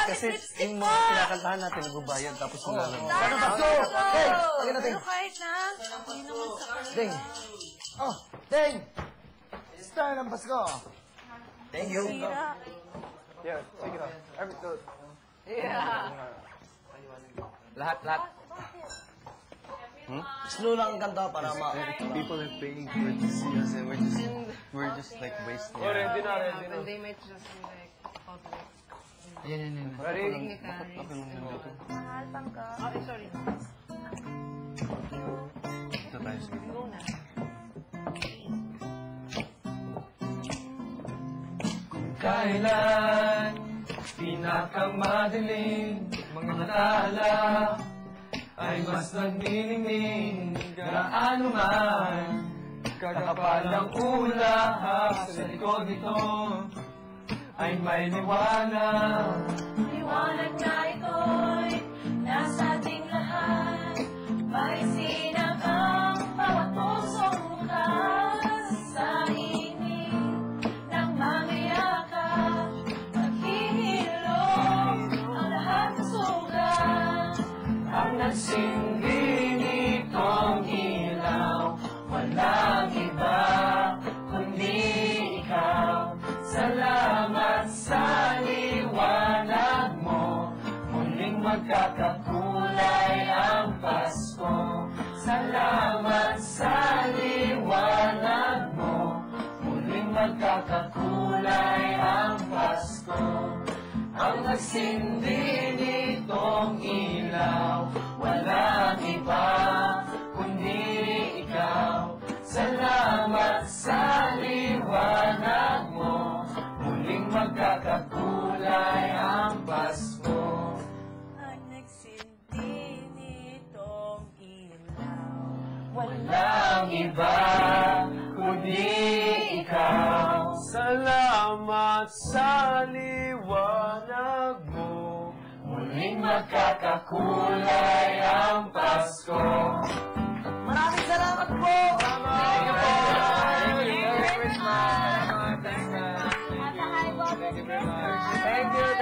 Kasi yung mga kinakantahan natin, nagbabayad, tapos wala lang. Ano ba? So, hey! Lagyan natin. Pero kahit na, hindi naman sa kanila. Ding! Oh, Ding! Star ng Pasko! Thank you. Sira. Yeah, take it out. Yeah. Lahat. Slow lang ang kanta para people are paying for it to see us and we're just like wasting. Oh, ready na. And they might just be like, public. Yan. Ready? Mahal, tangka. Oh, sorry. Ito tayo sige. Go na. Kailan pinakamadilim mga tala ay mas nagniningning gaano man kakapal ang ulap sa likod nito ay may liwanag. Liwanag na ito'y nasa ating lahat. May sinag ang bawat pusong bukas sa inig ng mga yakap. Maghihilom ang lahat ng sugat. Ang nagsindi nitong ilaw, walang iba kundi ikaw. Salamat sa liwanag mo, muling magkakakulay ang Pasko. Salamat sa liwanag mo, muling magkakakulay ang Pasko. Ang nagsindi nitong ilaw, walang iba kundi ikaw. Salamat sa liwanag mo, muling magkakakulay ang Pasko. Ang nagsindi nitong ilaw, Walang iba kundi ikaw. Salamat sa liwanag mo, muling magkakakulay ang Pasko. Maraming salamat po! Thank you po! At hi, Bob. Thank you!